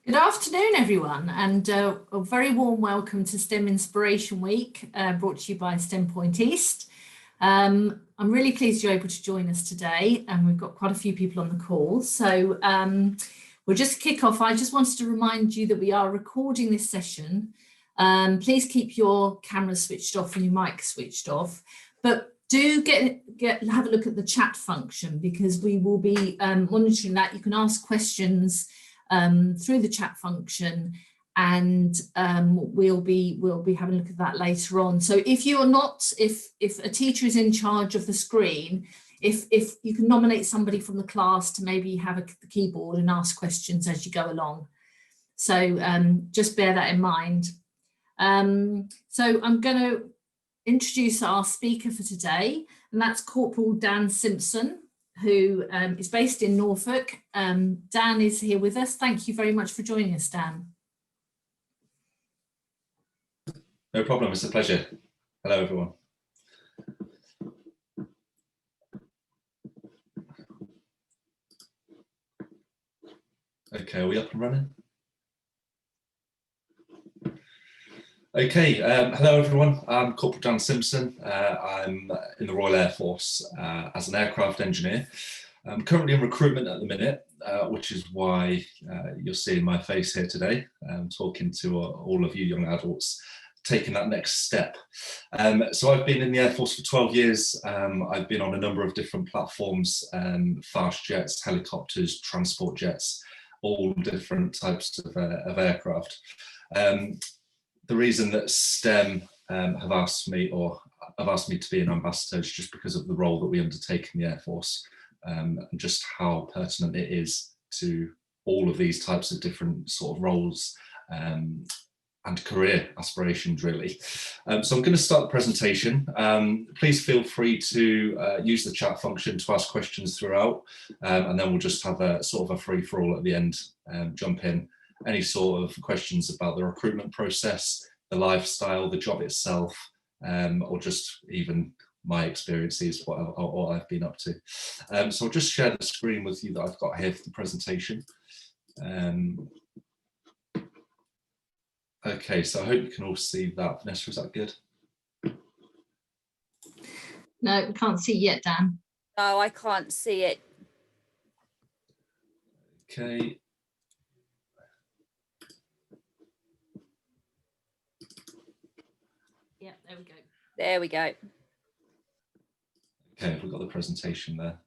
Good afternoon, everyone, and a very warm welcome to STEM Inspiration Week, brought to you by STEMPOINT East. I'm really pleased you're able to join us today, and we've got quite a few people on the call. So we'll just kick off. I just wanted to remind you that we are recording this session. Please keep your cameras switched off and your mic switched off, but do have a look at the chat function, because we will be monitoring that. You can ask questions through the chat function, and we'll be having a look at that later on. So if a teacher is in charge of the screen, if you can nominate somebody from the class to maybe have the keyboard and ask questions as you go along. So just bear that in mind. So I'm going to introduce our speaker for today, and that's Corporal Dan Simpson, who is based in Norfolk. Dan is here with us. Thank you very much for joining us, Dan. No problem, it's a pleasure. Hello, everyone. Okay, are we up and running? Okay, hello everyone, I'm Corporal Dan Simpson. I'm in the Royal Air Force as an aircraft engineer. I'm currently in recruitment at the minute, which is why you're seeing my face here today, talking to all of you young adults, taking that next step. So I've been in the Air Force for 12 years. I've been on a number of different platforms, fast jets, helicopters, transport jets, all different types of aircraft. The reason that STEM have asked me to be an ambassador is just because of the role that we undertake in the Air Force, and just how pertinent it is to all of these types of different sort of roles and career aspirations, really. So I'm going to start the presentation. Please feel free to use the chat function to ask questions throughout, and then we'll just have a sort of a free-for-all at the end, jump in. Any sort of questions about the recruitment process, the lifestyle, the job itself, or just even my experiences, what I've been up to. So I'll just share the screen with you that I've got here for the presentation. Okay, so I hope you can all see that. Vanessa, is that good? No, we can't see yet, Dan. No, I can't see it. Okay. Yeah, there we go. There we go. Okay, we've got the presentation there.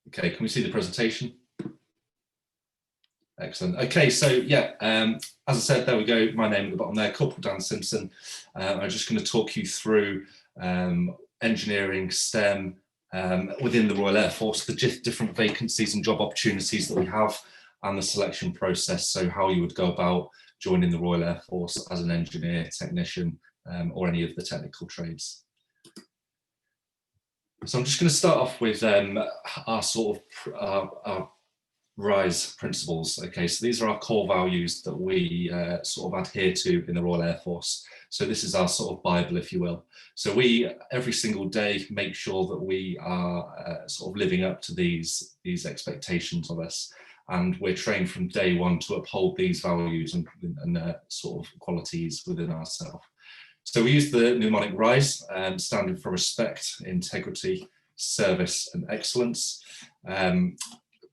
Okay, can we see the presentation? Excellent. Okay, so yeah, as I said, there we go. My name at the bottom there, Corporal Dan Simpson. I'm just going to talk you through engineering, STEM, within the Royal Air Force, the different vacancies and job opportunities that we have, and the selection process, so how you would go about joining the Royal Air Force as an engineer, technician, or any of the technical trades. So I'm just going to start off with our sort of our RISE principles. Okay, so these are our core values that we sort of adhere to in the Royal Air Force. So this is our sort of Bible, if you will. So we, every single day, make sure that we are sort of living up to these expectations of us. And we're trained from day one to uphold these values and sort of qualities within ourselves. So we use the mnemonic RISE, standing for respect, integrity, service, and excellence.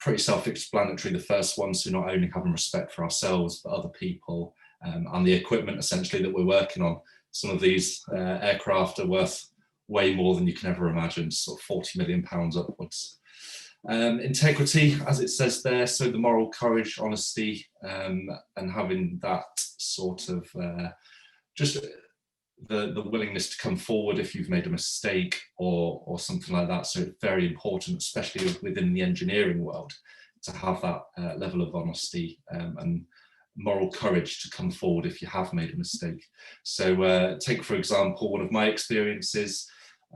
Pretty self-explanatory, the first one, so not only having respect for ourselves, but other people, and the equipment essentially that we're working on. Some of these aircraft are worth way more than you can ever imagine, sort of £40 million upwards. Integrity, as it says there, so the moral courage, honesty, and having that sort of just the willingness to come forward if you've made a mistake or something like that. So it's very important, especially within the engineering world, to have that level of honesty and moral courage to come forward if you have made a mistake. So take, for example, one of my experiences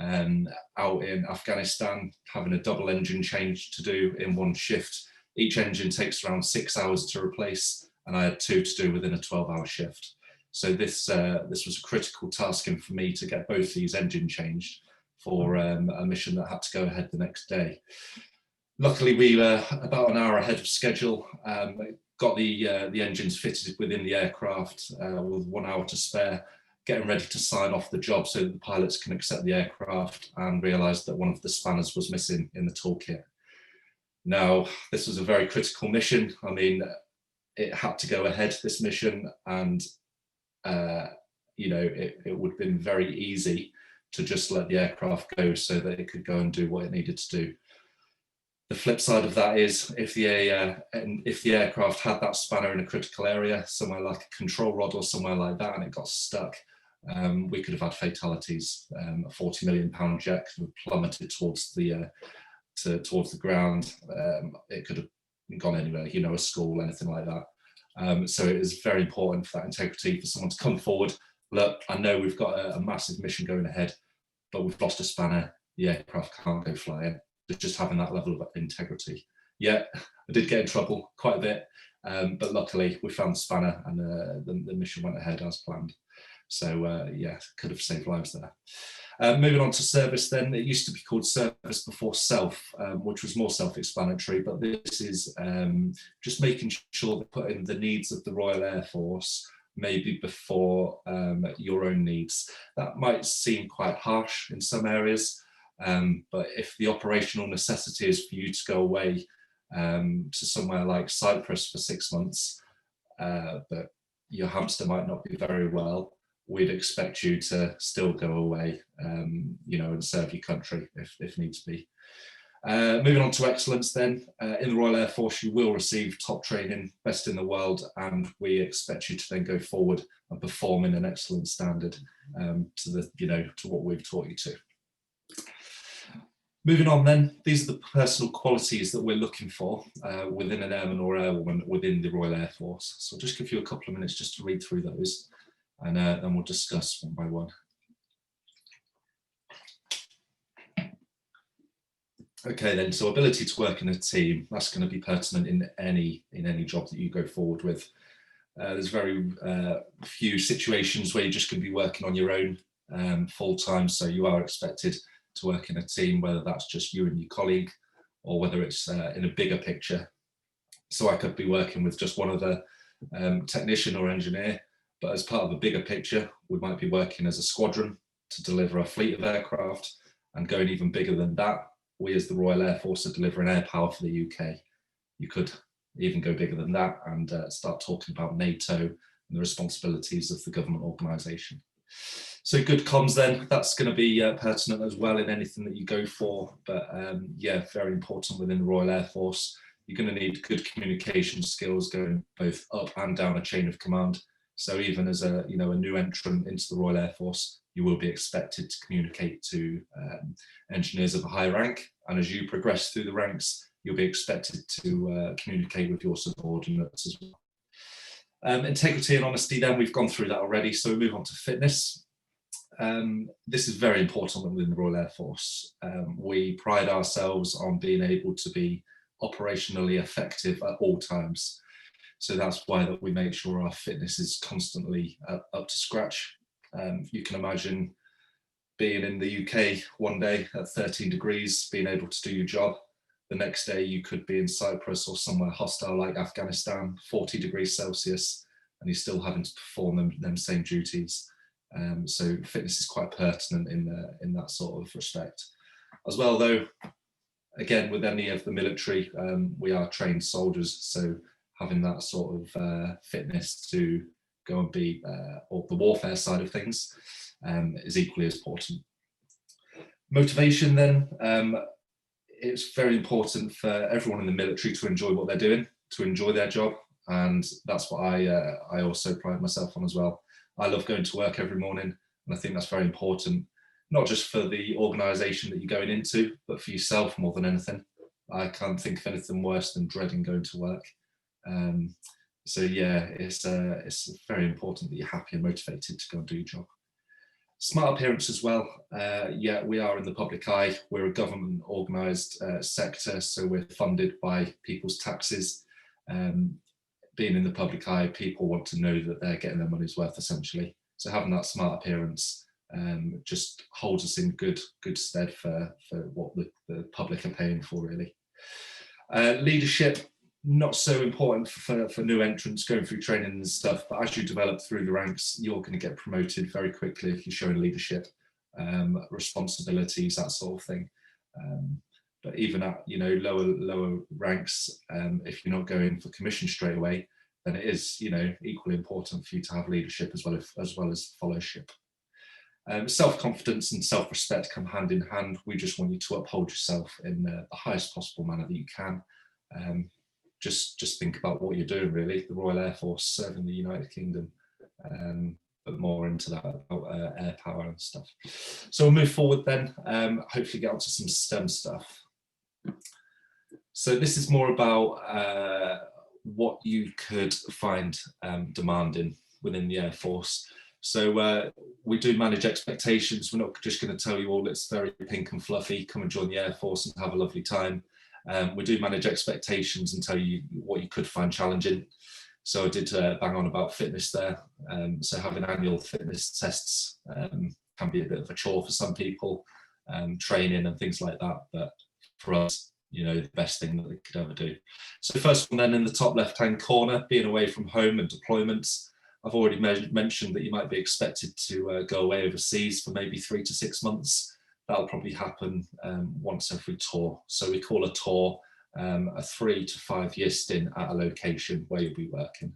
out in Afghanistan, having a double engine change to do in one shift. Each engine takes around 6 hours to replace, and I had 2 to do within a 12-hour shift. So this was a critical tasking for me to get both these engines changed for a mission that had to go ahead the next day. Luckily, we were about an hour ahead of schedule, got the engines fitted within the aircraft with 1 hour to spare, getting ready to sign off the job so that the pilots can accept the aircraft, and realised that one of the spanners was missing in the toolkit. Now, this was a very critical mission. I mean, it had to go ahead, this mission, and you know, it would have been very easy to just let the aircraft go so that it could go and do what it needed to do. The flip side of that is if the aircraft had that spanner in a critical area, somewhere like a control rod or somewhere like that, and it got stuck, we could have had fatalities. A 40 million pound jet could have plummeted towards the ground. It could have gone anywhere, you know, a school, anything like that. So it is very important for that integrity, for someone to come forward. Look, I know we've got a massive mission going ahead, but we've lost a spanner. The aircraft can't go flying. Just having that level of integrity. Yeah, I did get in trouble quite a bit, but luckily we found the spanner, and the mission went ahead as planned. So yeah, could have saved lives there. Moving on to service then, it used to be called service before self, which was more self-explanatory, but this is just making sure that putting the needs of the Royal Air Force maybe before your own needs. That might seem quite harsh in some areas, but if the operational necessity is for you to go away to somewhere like Cyprus for 6 months, but your hamster might not be very well, we'd expect you to still go away, you know, and serve your country if needs be. Moving on to excellence then, in the Royal Air Force you will receive top training, best in the world, and we expect you to then go forward and perform in an excellent standard to the, you know, to what we've taught you to. Moving on then, these are the personal qualities that we're looking for within an airman or airwoman within the Royal Air Force. So I'll just give you a couple of minutes just to read through those, and then we'll discuss one by one. Okay then, so ability to work in a team, that's going to be pertinent in any job that you go forward with. There's very few situations where you're just going to be working on your own full time, so you are expected to work in a team, whether that's just you and your colleague, or whether it's in a bigger picture. So I could be working with just one other technician or engineer, but as part of a bigger picture, we might be working as a squadron to deliver a fleet of aircraft, and going even bigger than that, we as the Royal Air Force are delivering air power for the UK. You could even go bigger than that and start talking about NATO and the responsibilities of the government organisation. So good comms then, that's going to be pertinent as well in anything that you go for, but yeah, very important within the Royal Air Force. You're going to need good communication skills going both up and down a chain of command. So even as a, you know, a new entrant into the Royal Air Force, you will be expected to communicate to engineers of a high rank, and as you progress through the ranks, you'll be expected to communicate with your subordinates as well. Integrity and honesty then, we've gone through that already, so we move on to fitness. This is very important within the Royal Air Force. We pride ourselves on being able to be operationally effective at all times. So that's why that we make sure our fitness is constantly up to scratch. You can imagine being in the UK one day at 13 degrees, being able to do your job. The next day you could be in Cyprus or somewhere hostile like Afghanistan, 40 degrees Celsius, and you're still having to perform them same duties. So fitness is quite pertinent in that sort of respect. As well though, again, with any of the military, we are trained soldiers, so having that sort of fitness to go and be or the warfare side of things is equally as important. Motivation then, it's very important for everyone in the military to enjoy what they're doing, to enjoy their job, and that's what I also pride myself on as well. I love going to work every morning, and I think that's very important, not just for the organisation that you're going into, but for yourself more than anything. I can't think of anything worse than dreading going to work. So yeah, it's very important that you're happy and motivated to go and do your job. Smart appearance as well. Yeah, we are in the public eye. We're a government organised sector, so we're funded by people's taxes. being in the public eye, people want to know that they're getting their money's worth, essentially. So having that smart appearance just holds us in good stead for what the public are paying for, really. Leadership, not so important for new entrants going through training and stuff, but as you develop through the ranks, you're going to get promoted very quickly if you're showing leadership, responsibilities, that sort of thing. But even at lower ranks, if you're not going for commission straight away, then it is equally important for you to have leadership as well as fellowship. Self-confidence and self-respect come hand in hand. We just want you to uphold yourself in the highest possible manner that you can. Just think about what you're doing, really. The Royal Air Force, serving the United Kingdom, but more into that about air power and stuff. So we'll move forward then, hopefully get onto some STEM stuff. So this is more about what you could find demanding within the Air Force. So we do manage expectations. We're not just going to tell you all it's very pink and fluffy, come and join the Air Force and have a lovely time. We do manage expectations and tell you what you could find challenging. So I did bang on about fitness there. So having annual fitness tests can be a bit of a chore for some people, training and things like that. But for us, the best thing that we could ever do. So first one then in the top left-hand corner, being away from home and deployments. I've already mentioned that you might be expected to go away overseas for maybe 3 to 6 months. That'll probably happen once every tour. So we call a tour a 3 to 5 year stint at a location where you'll be working.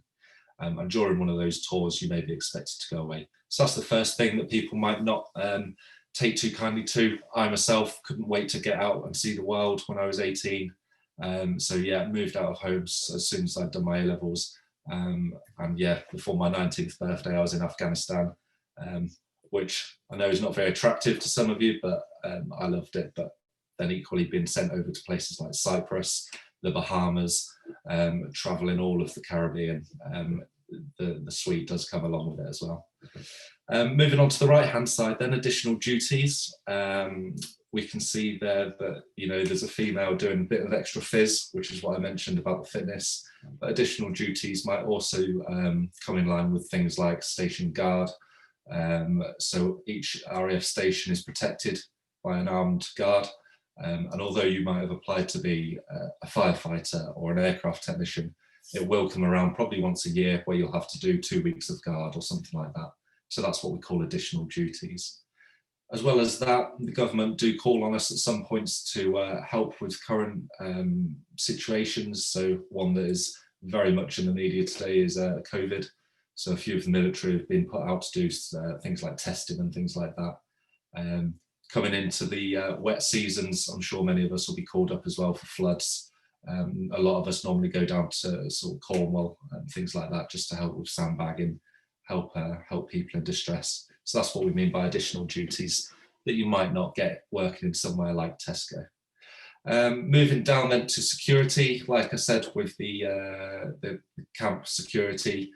And during one of those tours, you may be expected to go away. So that's the first thing that people might not take too kindly to. I myself couldn't wait to get out and see the world when I was 18. So yeah, moved out of home as soon as I'd done my A-levels. And yeah, before my 19th birthday, I was in Afghanistan, which I know is not very attractive to some of you, but I loved it. But then equally being sent over to places like Cyprus, the Bahamas, traveling all of the Caribbean, the suite does come along with it as well. Moving on to the right-hand side, then additional duties. We can see there that there's a female doing a bit of extra phys, which is what I mentioned about the fitness. But additional duties might also come in line with things like station guard. So each RAF station is protected by an armed guard. And although you might have applied to be a firefighter or an aircraft technician, it will come around probably once a year where you'll have to do 2 weeks of guard or something like that. So that's what we call additional duties. As well as that, the government do call on us at some points to help with current situations. So one that is very much in the media today is COVID. So a few of the military have been put out to do things like testing and things like that. Coming into the wet seasons, I'm sure many of us will be called up as well for floods. A lot of us normally go down to sort of Cornwall and things like that just to help with sandbagging, help people in distress. So that's what we mean by additional duties that you might not get working in somewhere like Tesco. Moving down then to security, like I said, with the camp security,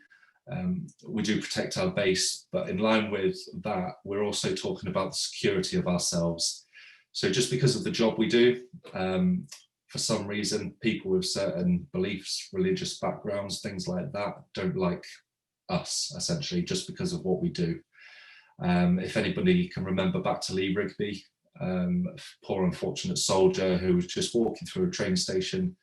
we do protect our base, but in line with that, we're also talking about the security of ourselves. So just because of the job we do, for some reason, people with certain beliefs, religious backgrounds, things like that, don't like us, essentially, just because of what we do. If anybody can remember back to Lee Rigby, poor unfortunate soldier who was just walking through a train station,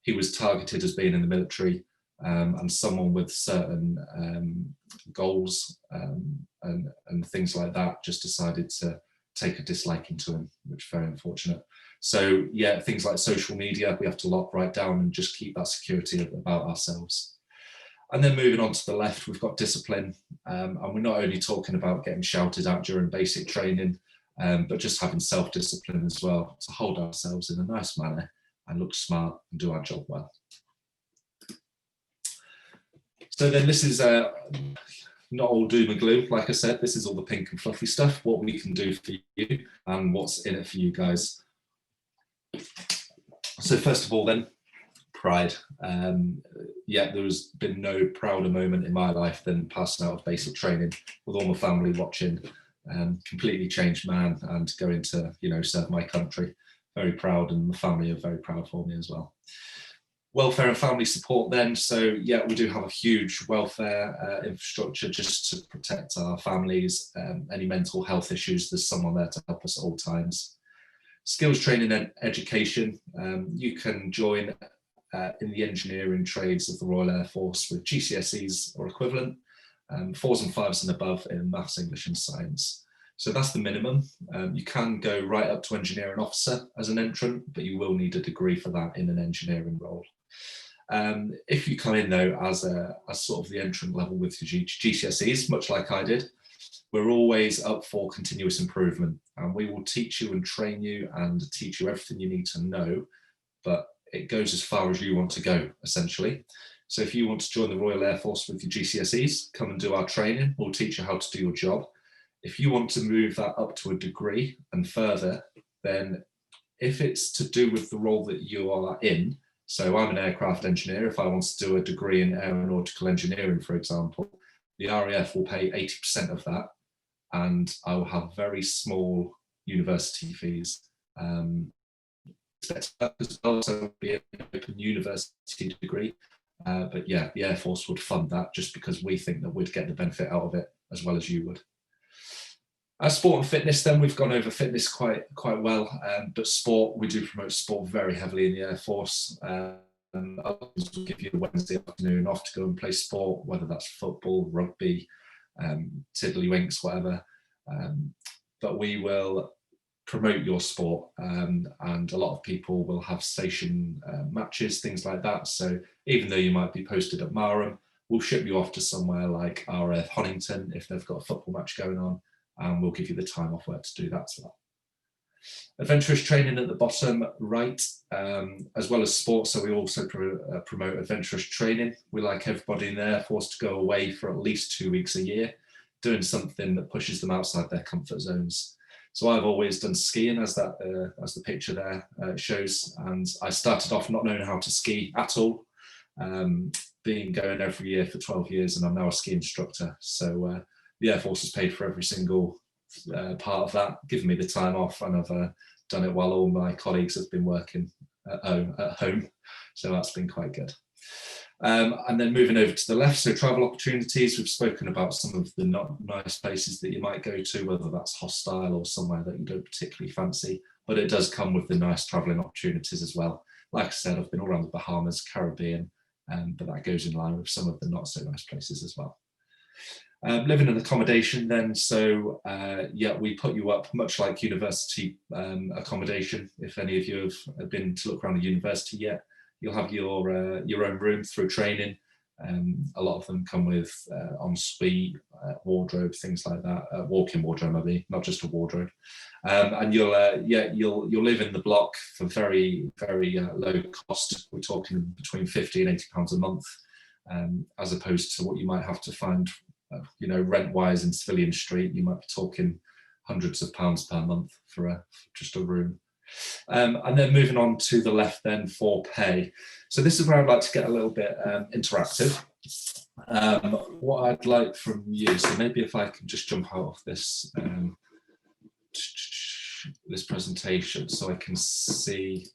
he was targeted as being in the military, and someone with certain goals and things like that just decided to take a disliking to him, which is very unfortunate. So yeah, things like social media, we have to lock right down and just keep that security about ourselves. And then moving on to the left, we've got discipline. And we're not only talking about getting shouted at during basic training, but just having self-discipline as well to hold ourselves in a nice manner and look smart and do our job well. So then this is not all doom and gloom. Like I said, this is all the pink and fluffy stuff, what we can do for you and what's in it for you guys. So first of all then, pride. Yeah, there's been no prouder moment in my life than passing out of basic training with all my family watching, completely changed man and going to, serve my country. Very proud, and my family are very proud for me as well. Welfare and family support then. So yeah, we do have a huge welfare infrastructure just to protect our families. Any mental health issues, there's someone there to help us at all times. Skills training and education. You can join in the engineering trades of the Royal Air Force with GCSEs or equivalent, 4s and 5s and above in maths, English and science. So that's the minimum. You can go right up to engineering officer as an entrant, but you will need a degree for that in an engineering role. If you come in though as sort of the entrant level with your GCSEs, much like I did, we're always up for continuous improvement, and we will teach you and train you and teach you everything you need to know, but it goes as far as you want to go, essentially. So if you want to join the Royal Air Force with your GCSEs, come and do our training. We'll teach you how to do your job. If you want to move that up to a degree and further, then if it's to do with the role that you are in, so I'm an aircraft engineer, if I want to do a degree in aeronautical engineering, for example, the RAF will pay 80% of that, and I will have very small university fees. As well, so it would be an open university degree. But yeah, the Air Force would fund that just because we think that we'd get the benefit out of it as well as you would. As sport and fitness, then we've gone over fitness quite well, but sport, we do promote sport very heavily in the Air Force. We'll give you a Wednesday afternoon off to go and play sport, whether that's football, rugby, tiddlywinks, whatever. But we will promote your sport, and a lot of people will have station matches, things like that. So even though you might be posted at Marham, we'll ship you off to somewhere like RAF Honington if they've got a football match going on, and we'll give you the time off work to do that as well. Adventurous training at the bottom right, as well as sports. So we also promote adventurous training. We like everybody in the Air Force to go away for at least 2 weeks a year, doing something that pushes them outside their comfort zones. So I've always done skiing, as the picture there shows, and I started off not knowing how to ski at all, being going every year for 12 years, and I'm now a ski instructor. So the Air Force has paid for every single part of that, given me the time off, and I've done it while all my colleagues have been working at home. So that's been quite good. And then moving over to the left, so travel opportunities. We've spoken about some of the not nice places that you might go to, whether that's hostile or somewhere that you don't particularly fancy, but it does come with the nice traveling opportunities as well. Like I said, I've been all around the Bahamas, Caribbean, but that goes in line with some of the not so nice places as well. Living and accommodation then, so yeah, we put you up much like university accommodation. If any of you have been to look around a university yet, you'll have your own room through training. A lot of them come with ensuite, wardrobe, things like that. Walk-in wardrobe, maybe, not just a wardrobe. And you'll live in the block for very low cost. We're talking between £50 and £80 a month, as opposed to what you might have to find, rent-wise in Civilian Street. You might be talking hundreds of pounds per month for just a room. And then moving on to the left then for pay. So this is where I'd like to get a little bit interactive. What I'd like from you, so maybe if I can just jump out of this this presentation so I can see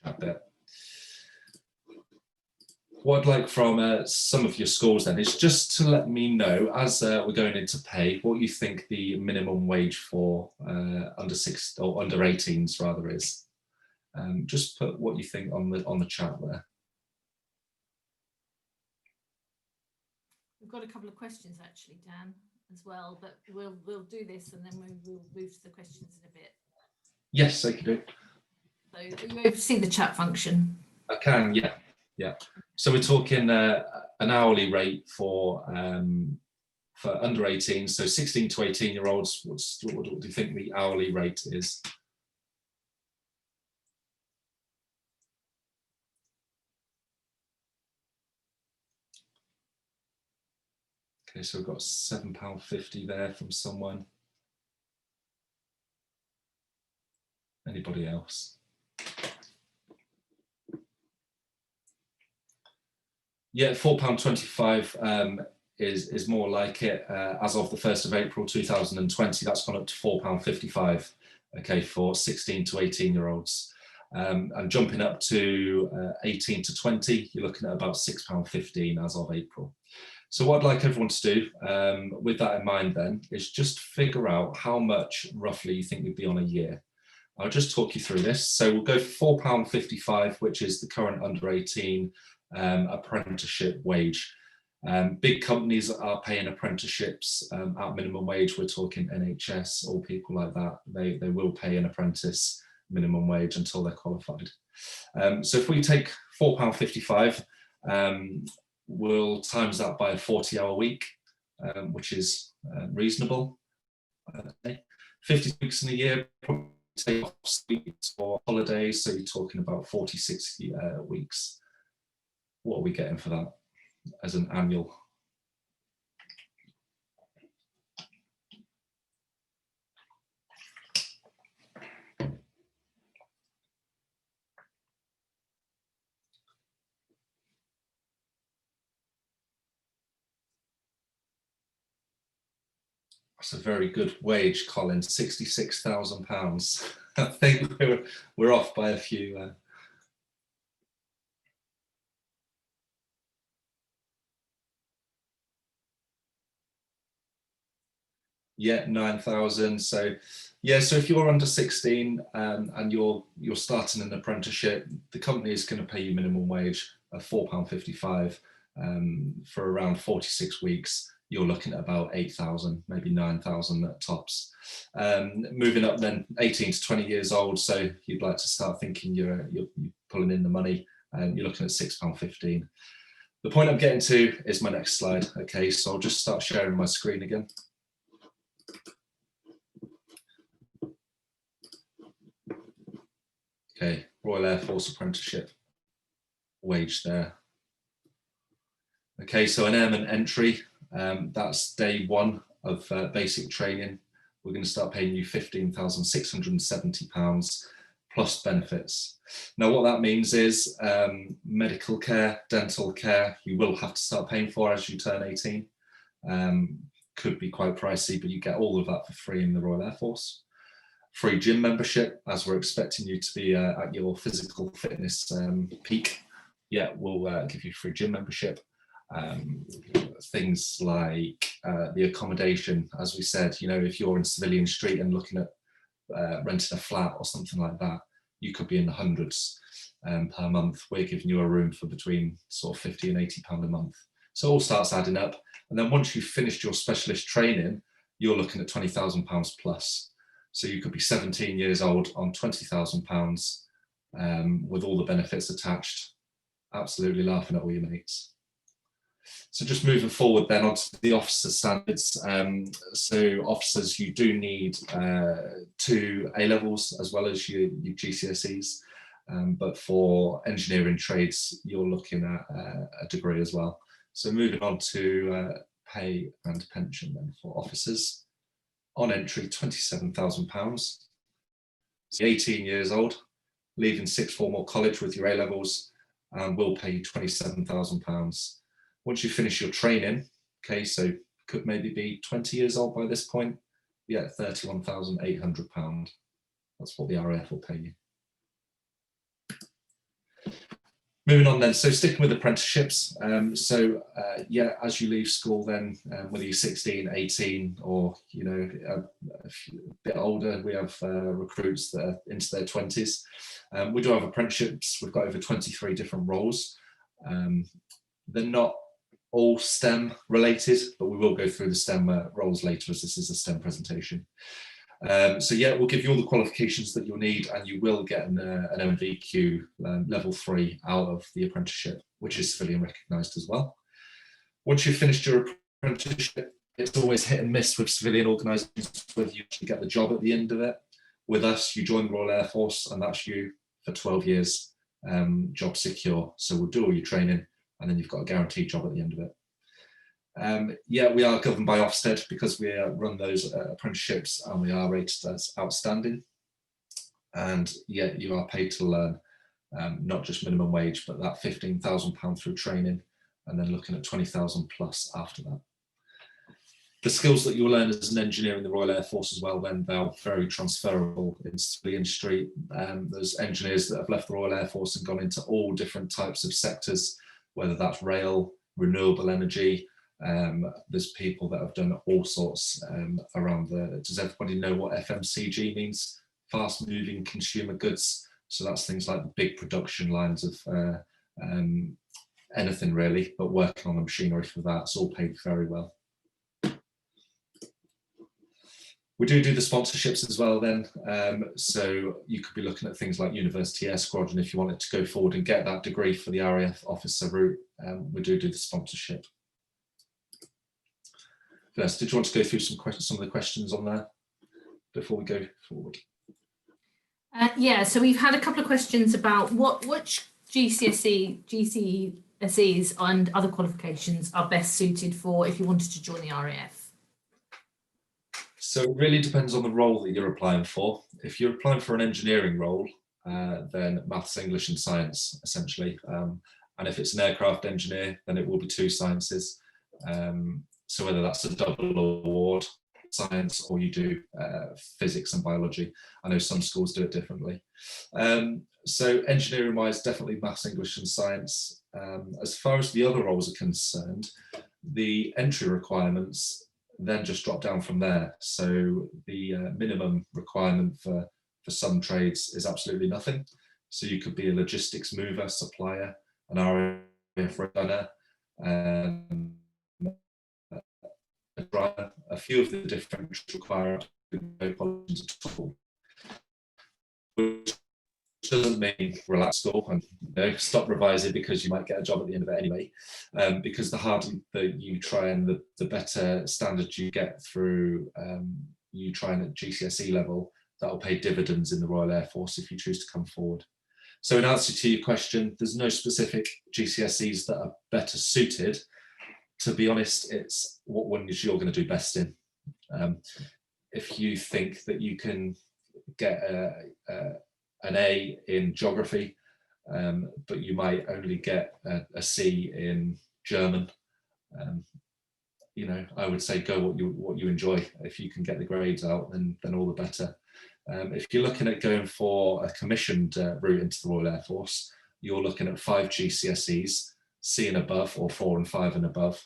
that bit. What I'd like from some of your schools then is just to let me know, as we're going into pay, what you think the minimum wage for under 18s rather is. Just put what you think on the chat there. We've got a couple of questions actually, Dan, as well, but we'll do this and then we'll move to the questions in a bit. Yes, I can do. So are you able to see the chat function? I can, yeah. Yeah, so we're talking an hourly rate for under 18, so 16 to 18-year-olds. What do you think the hourly rate is? Okay, so we've got £7.50 there from someone. Anybody else? Yeah, £4.25 is more like it. As of the 1st of April 2020, that's gone up to £4.55, okay, for 16 to 18-year-olds. And jumping up to 18 to 20, you're looking at about £6.15 as of April. So what I'd like everyone to do with that in mind then is just figure out how much roughly you think you'd be on a year. I'll just talk you through this. So we'll go for £4.55, which is the current under 18 apprenticeship wage. Big companies are paying apprenticeships at minimum wage. We're talking NHS or people like that. They will pay an apprentice minimum wage until they're qualified. So if we take £4.55, we'll times that by a 40-hour week, which is reasonable. 50 weeks in a year, probably take off weeks or holidays, so you're talking about 46 weeks. What are we getting for that as an annual? That's a very good wage, Colin. £66,000. I think we're off by a few. Yeah, 9,000. So yeah, so if you're under 16 and you're starting an apprenticeship, the company is going to pay you minimum wage of £4.55 for around 46 weeks. You're looking at about 8,000, maybe 9,000 at tops. Moving up then 18 to 20 years old, so you'd like to start thinking you're pulling in the money, you're looking at £6.15. The point I'm getting to is my next slide. Okay, so I'll just start sharing my screen again. Okay, Royal Air Force apprenticeship wage there. Okay, so an airman entry, that's day one of basic training. We're going to start paying you £15,670 plus benefits. Now, what that means is medical care, dental care, you will have to start paying for as you turn 18. Could be quite pricey, but you get all of that for free in the Royal Air Force. Free gym membership, as we're expecting you to be at your physical fitness peak. Yeah, we'll give you free gym membership. Things like the accommodation, as we said, you know, if you're in Civilian Street and looking at renting a flat or something like that, you could be in the hundreds per month. We're giving you a room for between sort of £50 and £80 a month. So it all starts adding up. And then once you've finished your specialist training, you're looking at £20,000 plus. So you could be 17 years old on £20,000 with all the benefits attached, absolutely laughing at all your mates. So just moving forward then onto the officer standards. So officers, you do need 2 A-levels as well as your GCSEs. But for engineering trades, you're looking at a degree as well. So moving on to pay and pension then for officers. On entry, £27,000. So 18 years old, leaving sixth form or college with your A-levels, and we'll pay you £27,000. Once you finish your training, okay, so could maybe be 20 years old by this point, yeah, £31,800. That's what the RAF will pay you. Moving on then, so sticking with apprenticeships, yeah, as you leave school then, whether you're 16, 18, or, you know, a bit older, we have recruits that are into their 20s. We do have apprenticeships. We've got over 23 different roles. They're not all STEM related, but we will go through the STEM roles later, as this is a STEM presentation. So yeah, we'll give you all the qualifications that you'll need, and you will get an MVQ level 3 out of the apprenticeship, which is civilian recognised as well. Once you've finished your apprenticeship, it's always hit and miss with civilian organisations whether you actually get the job at the end of it. With us, you join the Royal Air Force, and that's you for 12 years, job secure. So we'll do all your training, and then you've got a guaranteed job at the end of it. Yeah, we are governed by Ofsted because we run those apprenticeships, and we are rated as outstanding. And yeah, you are paid to learn, not just minimum wage, but that £15,000 through training, and then looking at 20,000 plus after that. The skills that you'll learn as an engineer in the Royal Air Force as well, then they're very transferable into the industry. There's engineers that have left the Royal Air Force and gone into all different types of sectors, whether that's rail, renewable energy. There's people that have done all sorts around does everybody know what FMCG means? Fast moving consumer goods. So that's things like the big production lines of anything really, but working on the machinery for that, it's all paid very well. We do the sponsorships as well then. So you could be looking at things like University Air Squadron if you wanted to go forward and get that degree for the RAF officer route. We do the sponsorship. First, did you want to go through some of the questions on there before we go forward? Yeah, so we've had a couple of questions about which GCSEs and other qualifications are best suited for if you wanted to join the RAF. So it really depends on the role that you're applying for. If you're applying for an engineering role, then maths, English and science, essentially. And if it's an aircraft engineer, then it will be 2 sciences. So whether that's a double award, science, or you do physics and biology. I know some schools do it differently. So engineering wise, definitely maths, English and science. As far as the other roles are concerned, the entry requirements then just drop down from there. So the minimum requirement for some trades is absolutely nothing. So you could be a logistics mover, supplier, an RAF runner, a driver. A few of the different require no qualifications at all, which doesn't mean relax school and stop revising because you might get a job at the end of it anyway. Because the harder that you try and the better standards you get through you trying at GCSE level, that will pay dividends in the Royal Air Force if you choose to come forward. So in answer to your question, there's no specific GCSEs that are better suited. To be honest, it's what ones you're going to do best in. If you think that you can get an A in geography, but you might only get a C in German, I would say go what you enjoy. If you can get the grades out, then all the better. If you're looking at going for a commissioned route into the Royal Air Force, you're looking at 5 GCSEs, C and above, or 4 and 5 and above,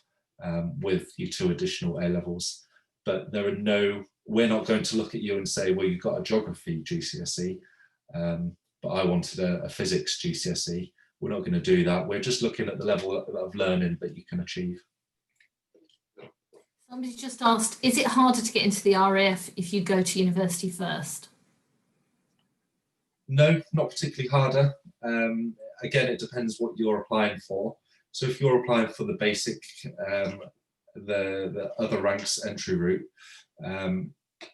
with your 2 additional A levels. But we're not going to look at you and say, well, you've got a geography GCSE, but I wanted a physics GCSE. We're not going to do that. We're just looking at the level of learning that you can achieve. Somebody just asked, is it harder to get into the RAF if you go to university first? No, not particularly harder. Again, it depends what you're applying for. So if you're applying for the basic, the other ranks entry route,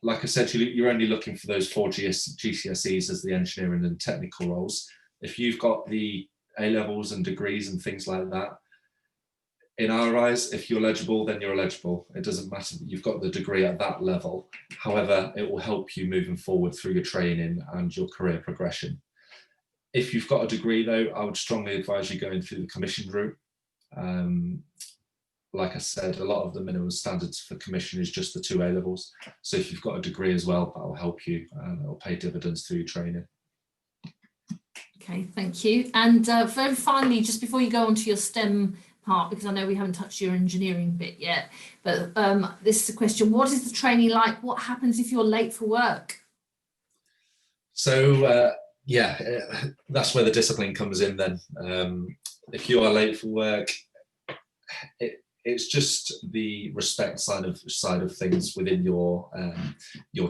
like I said, you're only looking for those 4 GCSEs as the engineering and technical roles. If you've got the A levels and degrees and things like that, in our eyes, if you're eligible, then you're eligible. It doesn't matter that you've got the degree at that level. However, it will help you moving forward through your training and your career progression. If you've got a degree though, I would strongly advise you going through the commissioned route. Like I said, a lot of the minimum standards for commission is just the 2 A levels. So if you've got a degree as well, that will help you and it will pay dividends through your training. Okay, thank you. And very finally, just before you go on to your STEM part, because I know we haven't touched your engineering bit yet, but this is a question: what is the training like? What happens if you're late for work? So yeah, that's where the discipline comes in then. If you are late for work, it's just the respect side of things within your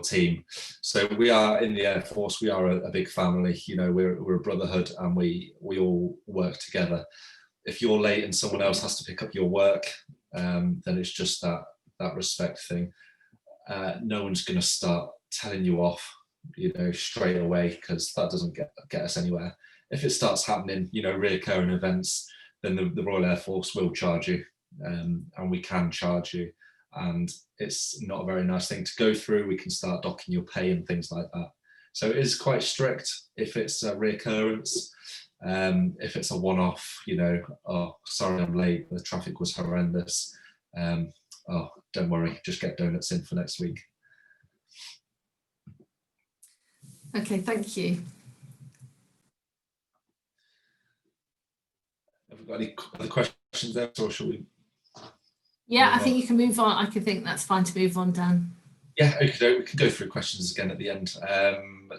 team. So we are in the Air Force, we are a big family, we're a brotherhood and we all work together. If you're late and someone else has to pick up your work, then it's just that respect thing. No one's going to start telling you off, straight away, because that doesn't get us anywhere. If it starts happening, reoccurring events, then the Royal Air Force will charge you, and we can charge you, and it's not a very nice thing to go through. We can start docking your pay and things like that. So it is quite strict if it's a reoccurrence. If it's a one-off, oh, sorry, I'm late, the traffic was horrendous, oh, don't worry, just get donuts in for next week. Okay, thank you. Have we got any other questions there, or shall we? Yeah, I think you can move on. I can think that's fine to move on, Dan. Yeah, okay, we can go through questions again at the end.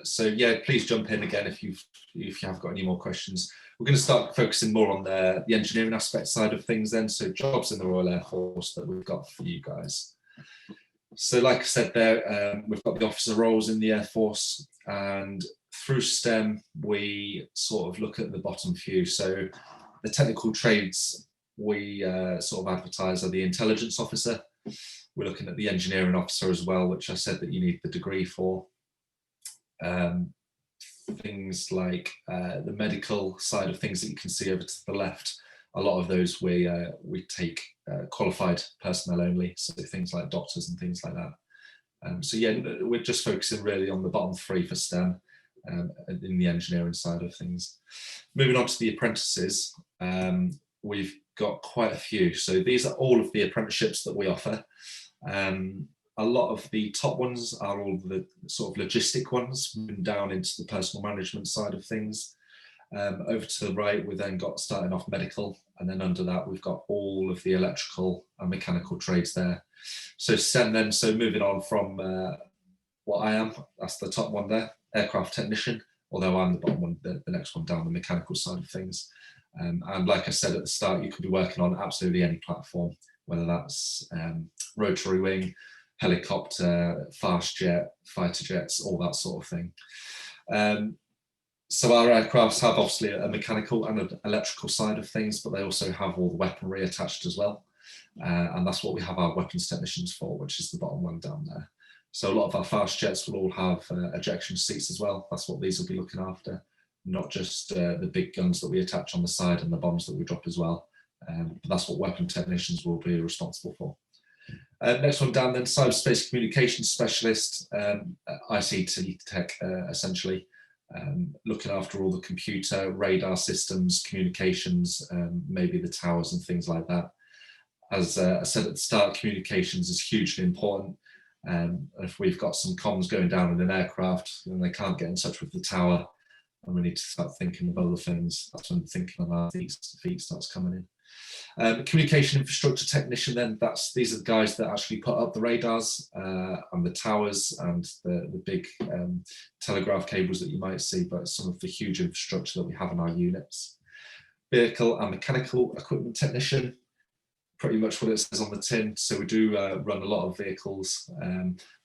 So yeah, please jump in again if you have got any more questions. We're going to start focusing more on the engineering aspect side of things then. So jobs in the Royal Air Force that we've got for you guys. So like I said there, we've got the officer roles in the Air Force, and through STEM, we sort of look at the bottom few. So the technical trades we sort of advertise are the intelligence officer. We're looking at the engineering officer as well, which I said that you need the degree for. Things like the medical side of things that you can see over to the left, a lot of those we take qualified personnel only, so things like doctors and things like that. So yeah, we're just focusing really on the bottom three for STEM in the engineering side of things. Moving on to the apprentices, we've got quite a few. So these are all of the apprenticeships that we offer. A lot of the top ones are all the sort of logistic ones, moving down into the personal management side of things. Over to the right, we then got starting off medical, and then under that we've got all of the electrical and mechanical trades there. So STEM then, so moving on from what I am, that's the top one there, aircraft technician, although I'm the bottom one, the next one down, the mechanical side of things. And like I said at the start, you could be working on absolutely any platform, whether that's rotary wing, helicopter, fast jet, fighter jets, all that sort of thing. So our aircrafts have obviously a mechanical and an electrical side of things, but they also have all the weaponry attached as well. And that's what we have our weapons technicians for, which is the bottom one down there. So a lot of our fast jets will all have ejection seats as well. That's what these will be looking after, not just the big guns that we attach on the side and the bombs that we drop as well. But that's what weapon technicians will be responsible for. Next one down then, cyberspace communications specialist, ICT tech essentially, looking after all the computer, radar systems, communications, maybe the towers and things like that. As I said at the start, communications is hugely important. If we've got some comms going down in an aircraft and they can't get in touch with the tower, and we need to start thinking of other things, that's when thinking of our feet starts coming in. Communication infrastructure technician, then these are the guys that actually put up the radars and the towers and the big telegraph cables that you might see, but some of the huge infrastructure that we have in our units. Vehicle and mechanical equipment technician, pretty much what it says on the tin. So we do run a lot of vehicles,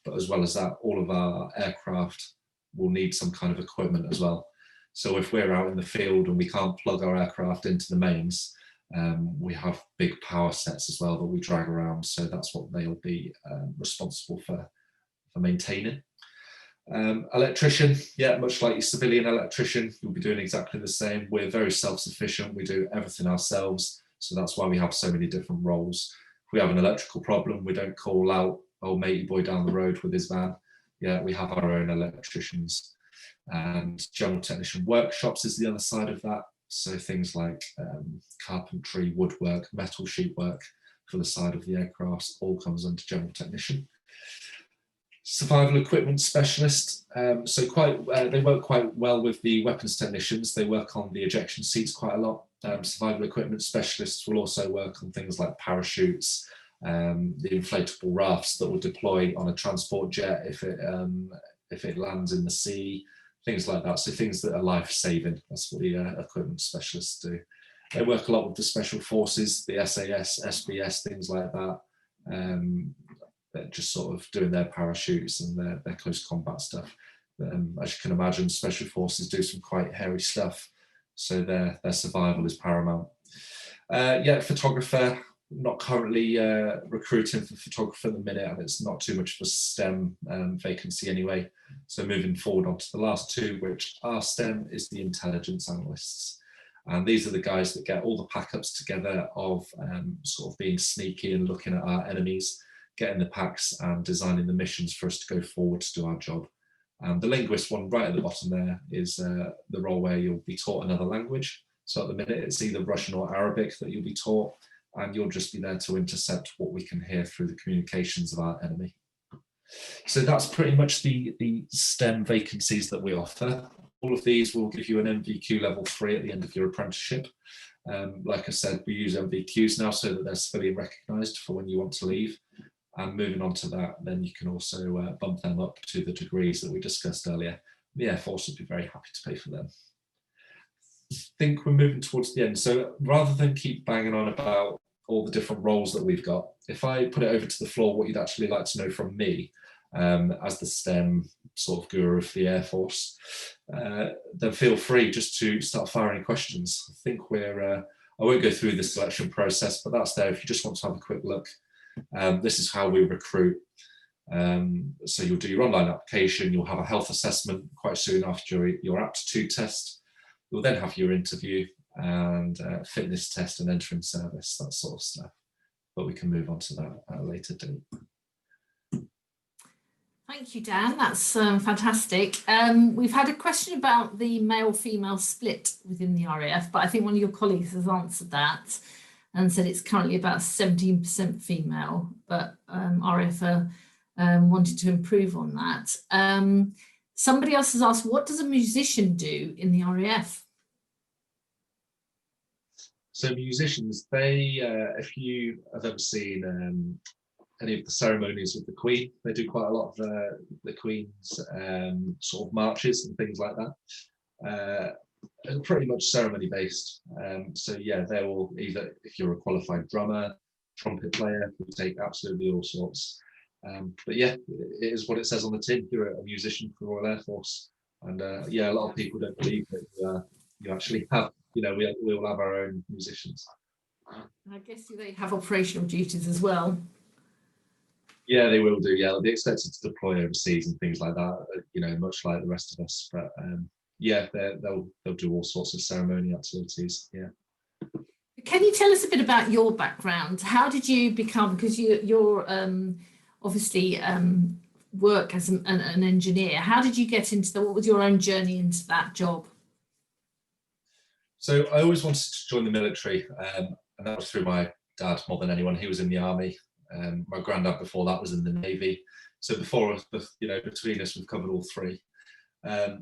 but as well as that, all of our aircraft will need some kind of equipment as well. So if we're out in the field and we can't plug our aircraft into the mains, we have big power sets as well that we drag around. So that's what they'll be responsible for maintaining. Electrician, yeah, much like your civilian electrician, you'll be doing exactly the same. We're very self-sufficient. We do everything ourselves. So that's why we have so many different roles. If we have an electrical problem, we don't call out, oh, matey boy down the road with his van. Yeah, we have our own electricians. And general technician workshops is the other side of that. So things like carpentry, woodwork, metal sheet work for the side of the aircraft all comes under general technician. Survival equipment specialist. So they work quite well with the weapons technicians. They work on the ejection seats quite a lot. Survival equipment specialists will also work on things like parachutes, the inflatable rafts that will deploy on a transport jet if it lands in the sea, things like that. So things that are life-saving, that's what the equipment specialists do. They work a lot with the special forces, the SAS, SBS, things like that. They're just sort of doing their parachutes and their close combat stuff. As you can imagine, special forces do some quite hairy stuff, so their survival is paramount. Yeah, photographer, not currently recruiting for photographer at the minute, and it's not too much of a STEM vacancy anyway. So moving forward onto the last two, which are STEM, is the intelligence analysts. And these are the guys that get all the packups together of sort of being sneaky and looking at our enemies, getting the packs and designing the missions for us to go forward to do our job. The linguist one right at the bottom there is the role where you'll be taught another language. So at the minute it's either Russian or Arabic that you'll be taught. and you'll just be there to intercept what we can hear through the communications of our enemy. So that's pretty much the STEM vacancies that we offer. All of these will give you an MVQ level 3 at the end of your apprenticeship. Like I said, we use MVQs now so that they're fully recognised for when you want to leave. And moving on to that, then you can also bump them up to the degrees that we discussed earlier. The Air Force would be very happy to pay for them. I think we're moving towards the end. So rather than keep banging on about all the different roles that we've got, if I put it over to the floor, what you'd actually like to know from me as the STEM sort of guru of the Air Force, then feel free just to start firing questions. I think I won't go through the selection process, but that's there if you just want to have a quick look. This is how we recruit. So you'll do your online application, you'll have a health assessment quite soon after your aptitude test. You'll then have your interview and fitness test and entering service, that sort of stuff. But we can move on to that at a later date. Thank you, Dan. That's fantastic. We've had a question about the male-female split within the RAF, but I think one of your colleagues has answered that and said it's currently about 17% female, but RAF wanted to improve on that. Somebody else has asked, what does a musician do in the RAF? So musicians, they, if you have ever seen any of the ceremonies with the Queen, they do quite a lot of the Queen's sort of marches and things like that. Pretty much ceremony based. So yeah, they will either, if you're a qualified drummer, trumpet player, we take absolutely all sorts. But yeah, it is what it says on the tin. You're a musician for the Royal Air Force, and yeah, a lot of people don't believe that you actually have. You know, we all have our own musicians. I guess they have operational duties as well. Yeah, they will do. Yeah, they'll be expected to deploy overseas and things like that. You know, much like the rest of us. But yeah, they'll do all sorts of ceremony activities. Yeah. Can you tell us a bit about your background? How did you become? Because you're obviously work as an engineer. How did you get into what was your own journey into that job? So I always wanted to join the military, and that was through my dad more than anyone. He was in the army. My granddad before that was in the Navy. So between us, we've covered all three. I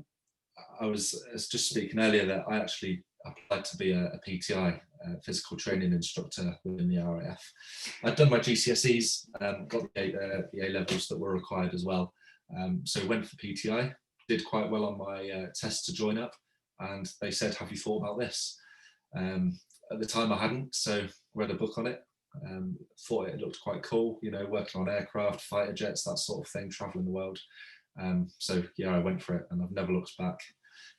was just speaking earlier that I actually applied to be a PTI, physical training instructor within the RAF. I'd done my GCSEs, got the A levels that were required as well. So went for PTI, did quite well on my test to join up, and they said, "Have you thought about this?" At the time I hadn't, so read a book on it. Thought it looked quite cool, you know, working on aircraft, fighter jets, that sort of thing, traveling the world. So yeah, I went for it and I've never looked back.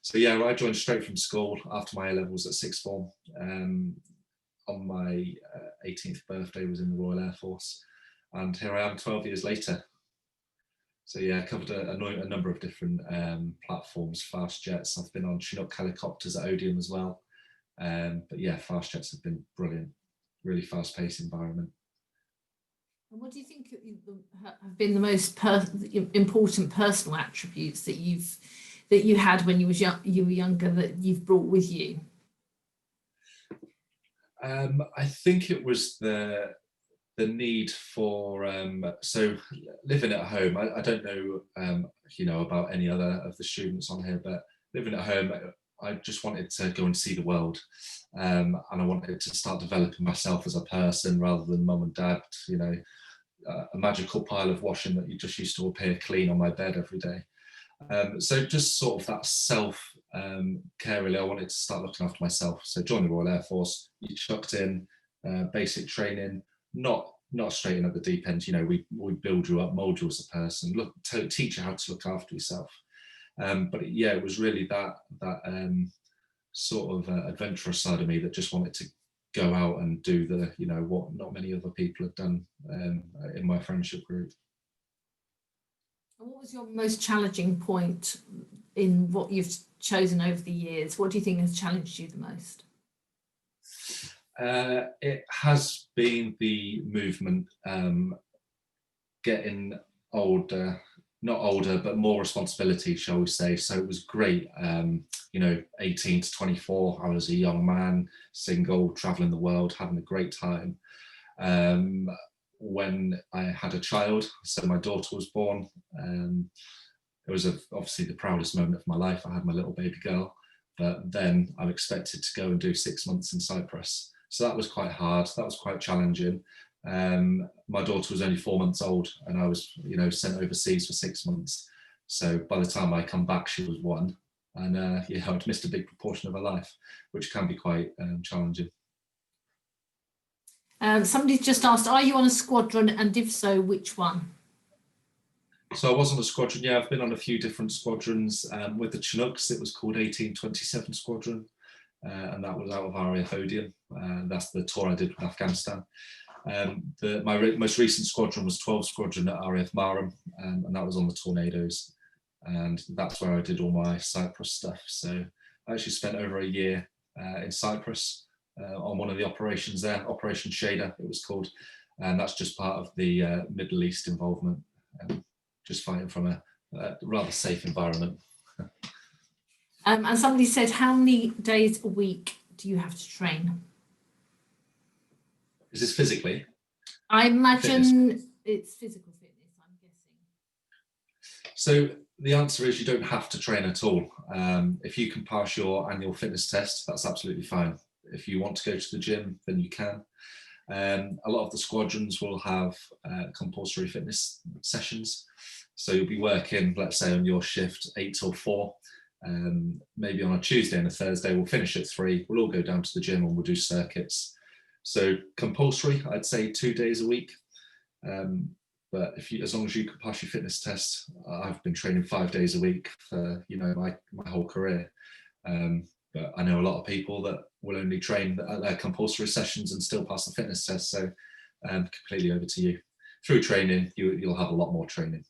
So yeah, I joined straight from school after my A levels at sixth form. On my 18th birthday was in the Royal Air Force, and here I am 12 years later. So yeah, I covered a number of different platforms, fast jets. I've been on Chinook helicopters at Odeon as well. But yeah, fast jets have been brilliant. Really fast-paced environment. And what do you think have been the most important personal attributes that you had when you were younger that you've brought with you? I think it was the need for so living at home. I don't know you know about any other of the students on here, but living at home, I just wanted to go and see the world. And I wanted to start developing myself as a person rather than mum and dad, you know, a magical pile of washing that you just used to appear clean on my bed every day. So just sort of that self care really. I wanted to start looking after myself. So joined the Royal Air Force, you chucked in basic training, not straight in at the deep end. You know, we build you up, mold you as a person, teach you how to look after yourself. But yeah, it was really that sort of adventurous side of me that just wanted to go out and do what not many other people have done in my friendship group. And what was your most challenging point in what you've chosen over the years? What do you think has challenged you the most? It has been the movement, getting older, not older, but more responsibility, shall we say. So it was great. 18 to 24, I was a young man, single, traveling the world, having a great time. When I had a child, so my daughter was born, it was obviously the proudest moment of my life. I had my little baby girl, but then I'm expected to go and do 6 months in Cyprus. So that was quite hard. That was quite challenging. My daughter was only 4 months old, and I was, sent overseas for 6 months. So by the time I come back, she was 1, and I'd missed a big proportion of her life, which can be quite challenging. Somebody just asked, are you on a squadron, and if so, which one? So I was on a squadron. Yeah, I've been on a few different squadrons. With the Chinooks, it was called 1827 Squadron, and that was out of RAF Odeon. That's the tour I did with Afghanistan. My most recent squadron was 12 Squadron at RAF Marham, and that was on the Tornadoes, and that's where I did all my Cyprus stuff. So I actually spent over a year in Cyprus on one of the operations there, Operation Shader it was called, and that's just part of the Middle East involvement, just fighting from a rather safe environment. And somebody said, how many days a week do you have to train? Is this physically? I imagine it's physical fitness, I'm guessing. So the answer is you don't have to train at all. If you can pass your annual fitness test, that's absolutely fine. If you want to go to the gym, then you can. A lot of the squadrons will have compulsory fitness sessions. So you'll be working, let's say on your shift 8 till 4. Maybe on a Tuesday and a Thursday, we'll finish at 3. We'll all go down to the gym and we'll do circuits. So compulsory, I'd say 2 days a week. But as long as you can pass your fitness test, I've been training 5 days a week for my whole career. But I know a lot of people that will only train at their compulsory sessions and still pass the fitness test. So completely over to you. Through training, you'll have a lot more training.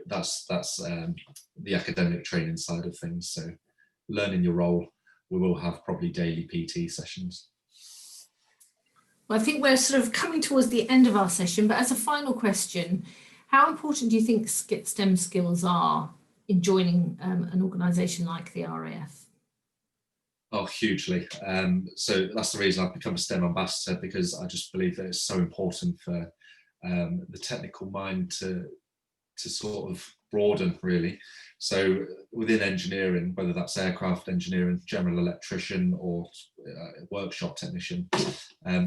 That's the academic training side of things. So learning your role, we will have probably daily PT sessions. Well, I think we're sort of coming towards the end of our session, but as a final question, how important do you think STEM skills are in joining an organisation like the RAF? Oh, hugely. So that's the reason I've become a STEM ambassador, because I just believe that it's so important for the technical mind to sort of broaden, really. So within engineering, whether that's aircraft engineering, general electrician, or workshop technician,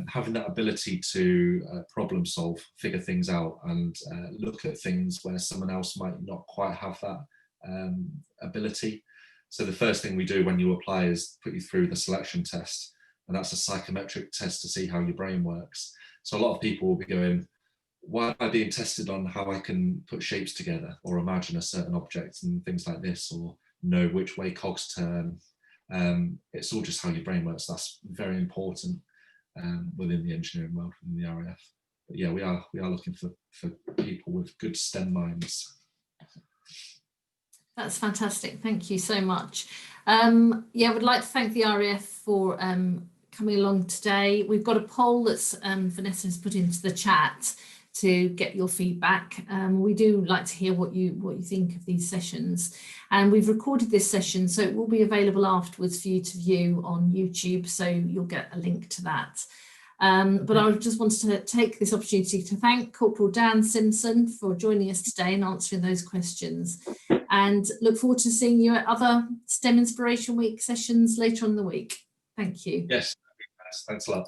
having that ability to problem solve, figure things out, and look at things where someone else might not quite have that ability. So the first thing we do when you apply is put you through the selection test, and that's a psychometric test to see how your brain works. So a lot of people will be going, why am I being tested on how I can put shapes together or imagine a certain object and things like this, or know which way cogs turn? It's all just how your brain works. That's very important within the engineering world, within the RAF. But yeah, we are looking for people with good STEM minds. That's fantastic. Thank you so much. Yeah, I would like to thank the RAF for coming along today. We've got a poll that's Vanessa has put into the chat to get your feedback. We do like to hear what you think of these sessions, and we've recorded this session, so it will be available afterwards for you to view on YouTube, so you'll get a link to that. But I just wanted to take this opportunity to thank Corporal Dan Simpson for joining us today and answering those questions, and look forward to seeing you at other STEM Inspiration Week sessions later on in the week. Thank you. Yes, thanks a lot.